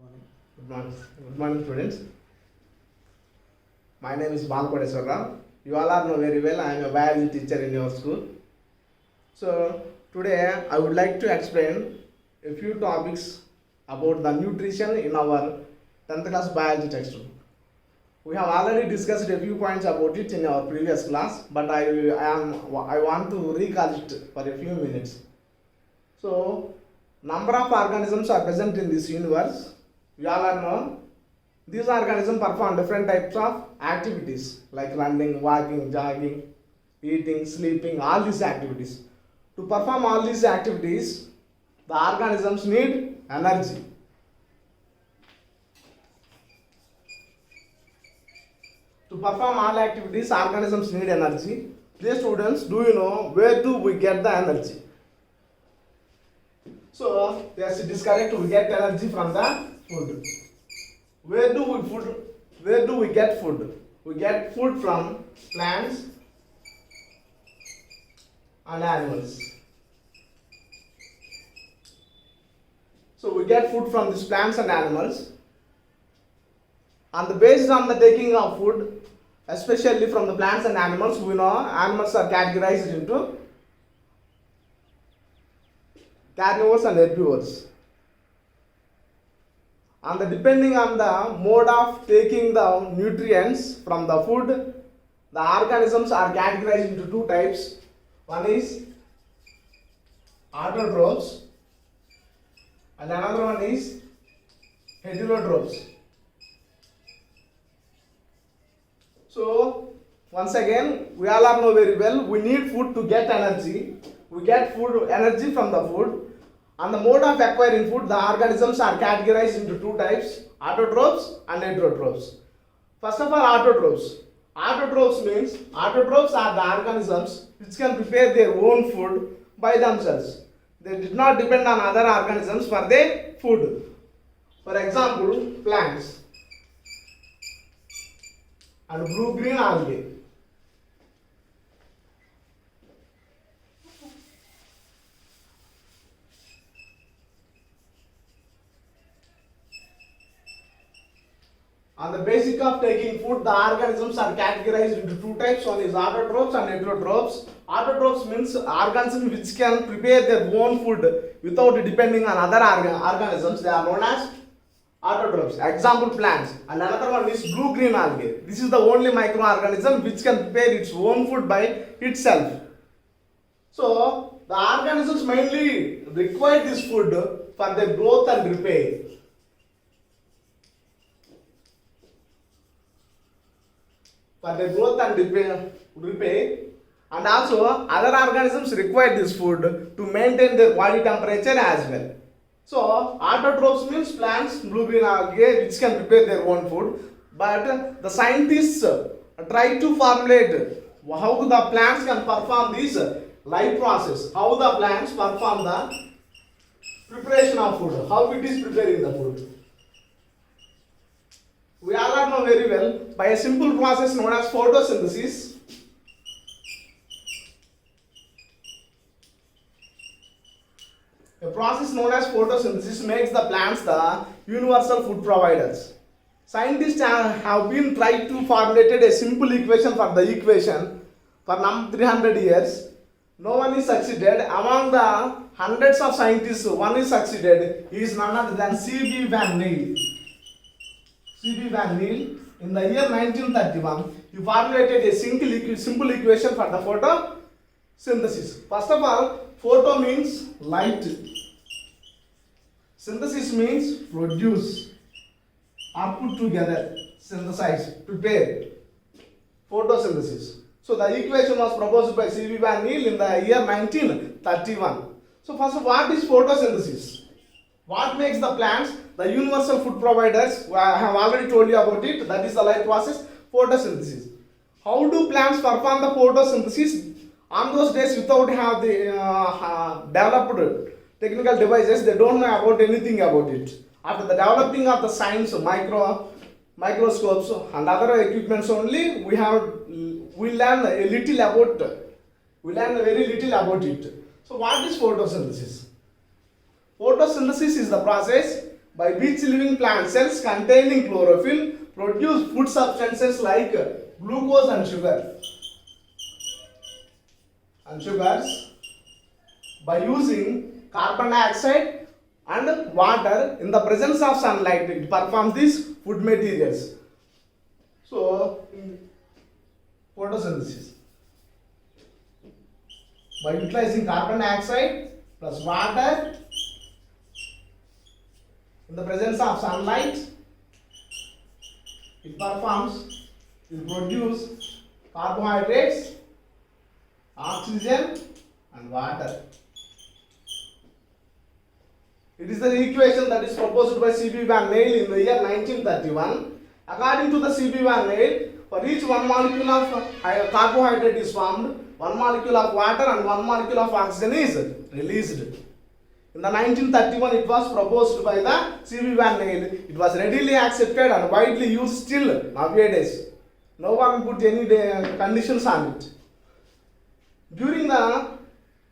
Good morning. Good morning, students. My name is Balkodeswar Rao. You all are know very well. I am a biology teacher in your school. So today I would like to explain a few topics about the nutrition in our 10th class biology textbook. We have already discussed a few points about it in our previous class, but I want to recall it for a few minutes. So number of organisms are present in this universe. We all are know these organisms perform different types of activities like running, walking, jogging, eating, sleeping, all these activities. To perform all these activities, the organisms need energy. To perform all activities, organisms need energy. Dear students, do you know where do we get the energy? So, yes, it is correct. We get energy from the food. Where do we get food? We get food from plants and animals. So we get food from these plants and animals. And based on the taking of food, especially from the plants and animals, we know animals are categorized into carnivores and herbivores. And depending on the mode of taking the nutrients from the food, the organisms are categorized into two types. One is autotrophs and another one is heterotrophs. So once again, we all are know very well, we need food to get energy. We get food energy from the food. On the mode of acquiring food, the organisms are categorized into two types, autotrophs and heterotrophs. First of all, autotrophs. Autotrophs means autotrophs are the organisms which can prepare their own food by themselves. They did not depend on other organisms for their food. For example, plants and blue-green algae. On the basic of taking food, the organisms are categorized into two types. One is autotrophs and heterotrophs. Autotrophs means organisms which can prepare their own food without depending on other organisms. They are known as autotrophs. Example, plants. And another one is blue-green algae. This is the only microorganism which can prepare its own food by itself. So the organisms mainly require this food for their growth and repair. For their growth and repair, and also other organisms require this food to maintain their body temperature as well. So autotrophs means plants, blue-green algae which can prepare their own food, but the scientists try to formulate how the plants can perform this life process, how the plants perform the preparation of food, how it is preparing the food. We all know very well by a simple process known as photosynthesis. A process known as photosynthesis makes the plants the universal food providers. Scientists have been trying to formulate a simple equation for the equation for 300 years. No one is succeeded. Among the hundreds of scientists, one is succeeded. He is none other than C.B. Van Niel. C.B. Van Niel, in the year 1931, he formulated a simple equation for the photosynthesis. First of all, photo means light. Synthesis means produce or put together, synthesize, prepare. Photosynthesis. So the equation was proposed by C.B. Van Niel in the year 1931. So first, what is photosynthesis? What makes the plants the universal food providers? I have already told you about it. That is the life process, photosynthesis. How do plants perform the photosynthesis? On those days, without have the developed technical devices, they don't know about anything about it. After the developing of the science, microscopes and other equipments only, we learn a little about. We learn very little about it. So, what is photosynthesis? Photosynthesis is the process by which living plant cells containing chlorophyll produce food substances like glucose and sugar. And sugars by using carbon dioxide and water in the presence of sunlight, it performs these food materials. So, photosynthesis by utilizing carbon dioxide plus water in the presence of sunlight, it produce carbohydrates, oxygen and water. It is the equation that is proposed by C.B. Van Neel in the year 1931. According to the C.B. Van Neel, for each one molecule of carbohydrate is formed, one molecule of water and one molecule of oxygen is released. In the 1931, it was proposed by the C.B. Van Neel. It was readily accepted and widely used still nowadays. No one put any conditions on it. During the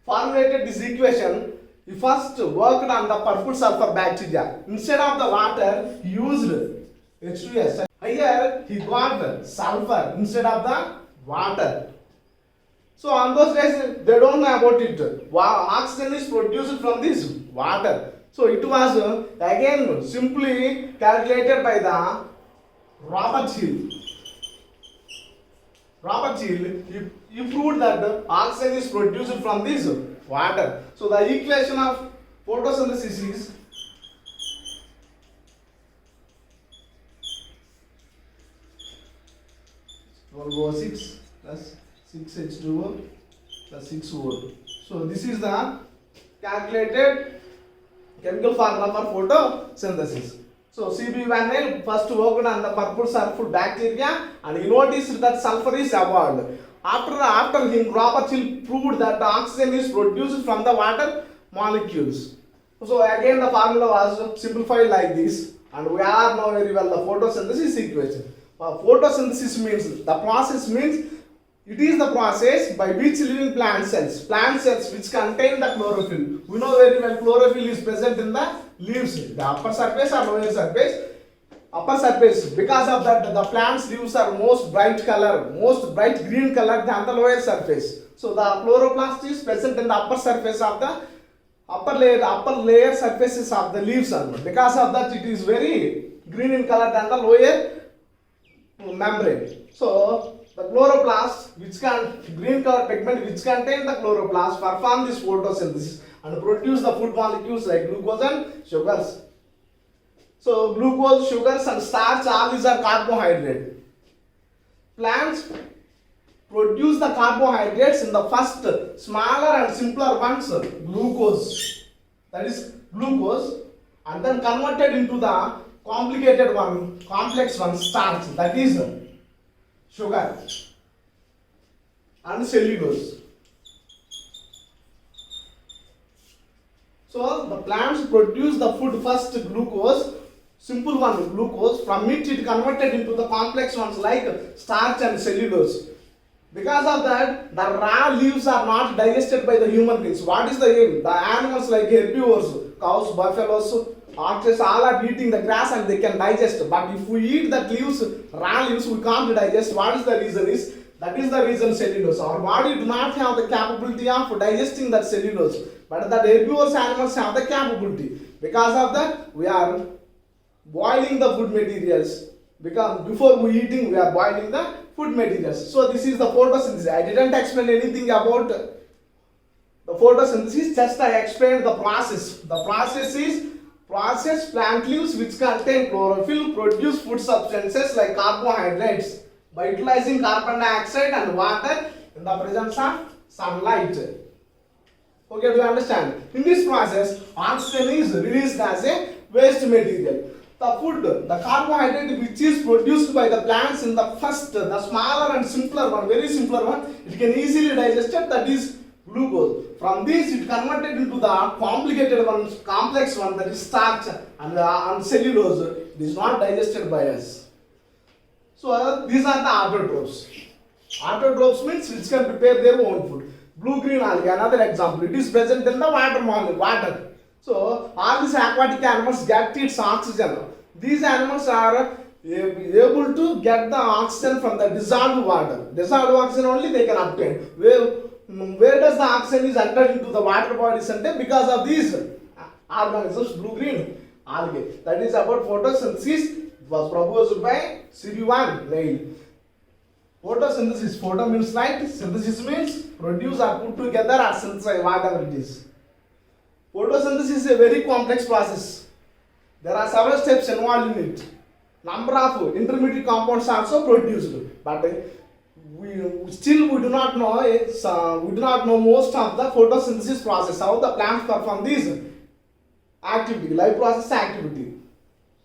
formulated this equation, he first worked on the purple sulfur bacteria. Instead of the water, he used H2S. Here, he got sulfur instead of the water. So on those days, they don't know about it. Oxygen is produced from this water. So it was again simply calculated by the Robert Hill. Robert Hill, he proved that oxygen is produced from this water. So the equation of photosynthesis is O6 plus 6H2O plus 6O2. So this is the calculated chemical formula for photosynthesis. So C.B. Van Neel first worked on the purple sulfur bacteria and he noticed that sulfur is evolved. After him, Robert Hill proved that oxygen is produced from the water molecules. So again the formula was simplified like this, and we are know very well the photosynthesis equation. Photosynthesis means, the process means, it is the process by which living plant cells which contain the chlorophyll. We know very well chlorophyll is present in the leaves, the upper surface or lower surface. Upper surface, because of that the plant's leaves are most bright green color than the lower surface. So the chloroplast is present in the upper surface of the upper layer surfaces of the leaves. Because of that it is very green in color than the lower membrane. So the chloroplast, green color pigment which contain the chloroplast, perform this photosynthesis and produce the food molecules like glucose and sugars. So glucose, sugars and starch, all these are carbohydrates. Plants produce the carbohydrates in the first smaller and simpler ones, glucose, that is glucose, and then converted into the complicated one, complex one, starch, that is sugar and cellulose. So the plants produce the food first glucose, simple one glucose, from it converted into the complex ones like starch and cellulose. Because of that, the raw leaves are not digested by the human beings. What is the aim? The animals like herbivores, cows, buffaloes, oxen, all are eating the grass and they can digest. But if we eat that leaves, raw leaves, we can't digest. What is the reason? That is the reason cellulose. Our body do not have the capability of digesting that cellulose. But the herbivorous animals have the capability. Because of that, we are boiling the food materials. Because before we eating, we are boiling the food materials. So this is the photosynthesis. I didn't explain anything about the photosynthesis, just I explained the process. The process is plant leaves which contain chlorophyll produce food substances like carbohydrates by utilizing carbon dioxide and water in the presence of sunlight. Okay, do you understand? In this process, oxygen is released as a waste material. The food, the carbohydrate which is produced by the plants in the first, the smaller and simpler one, very simpler one, it can easily digested, that is glucose. From this it converted into the complicated one, complex one, that is starch and cellulose. It is not digested by us. So these are the autotrophs. Autotrophs means which can prepare their own food. Blue-green algae, another example. It is present in the water. So all these aquatic animals get its oxygen. These animals are able to get the oxygen from the dissolved water. Dissolved oxygen only they can obtain. Where does the oxygen is entered into the water bodies? Because of these organisms, blue-green algae. That is about photosynthesis. It was proposed by C.V. Neil. Photosynthesis. Photo means light. Synthesis means produce or put together or synthesize, whatever it is. Photosynthesis is a very complex process. There are several steps involved in it. Number of intermediate compounds are also produced, but we do not know most of the photosynthesis process, how the plants perform this activity, life process activity.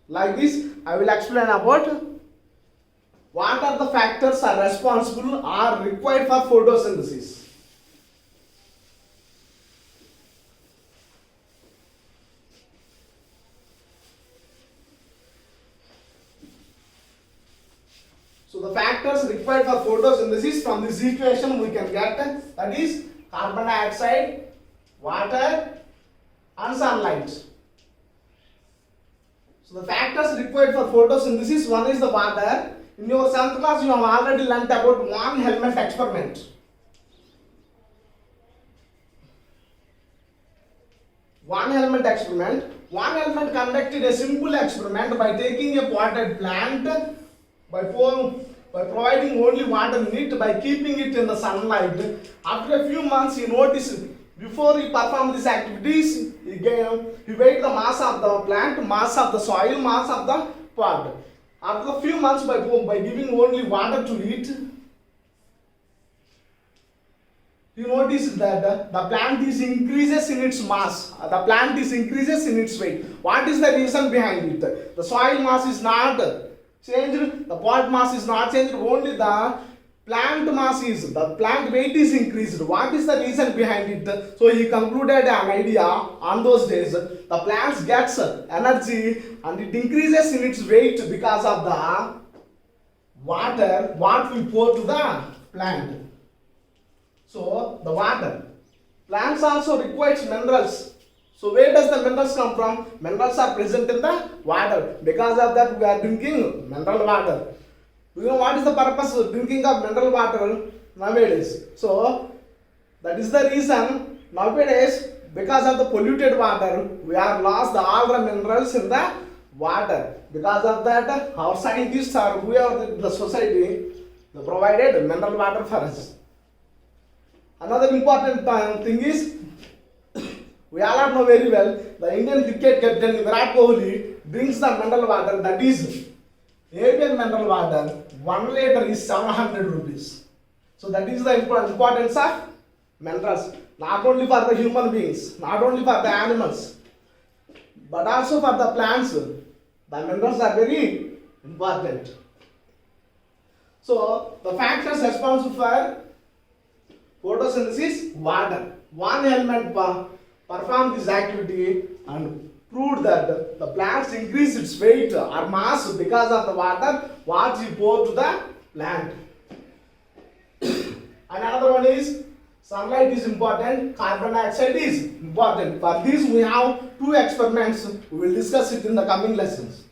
Like this, I will explain about what are the factors are responsible or required for photosynthesis. So the factors required for photosynthesis from this equation we can get, that is carbon dioxide, water and sunlight. So the factors required for photosynthesis, one is the water. In your 7th class you have already learnt about Van Helmont experiment. Van Helmont experiment. Van Helmont conducted a simple experiment by taking a potted plant, by providing only water in it, by keeping it in the sunlight. After a few months, he noticed, before he performed these activities, he weighed the mass of the plant, mass of the soil, mass of the pot. After a few months, by giving only water to it, he noticed that the plant is increases in its mass, the plant is increases in its weight. What is the reason behind it? The soil mass is not changed, the pot mass is not changed, only the plant mass is, the plant weight is increased. What is the reason behind it? So he concluded an idea on those days. The plant gets energy and it increases in its weight because of the water what we pour to the plant. So the water. Plants also requires minerals. So where does the minerals come from? Minerals are present in the water. Because of that we are drinking mineral water. You know what is the purpose of drinking of mineral water nowadays? So that is the reason nowadays, because of the polluted water, we have lost all the minerals in the water. Because of that, our scientists or whoever the society, they provided mineral water for us. Another important thing is, we all know very well, the Indian cricket captain Virat Kohli drinks the mineral water, that is Arabian mineral water. 1 liter is 700 rupees. So that is the importance of minerals, not only for the human beings, not only for the animals, but also for the plants. The minerals are very important. So the factors responsible for photosynthesis, water. Van Helmont performed this activity and proved that the plants increase its weight or mass because of the water what you pour to the plant. And another one is sunlight is important, carbon dioxide is important. For this we have 2 experiments. We will discuss it in the coming lessons.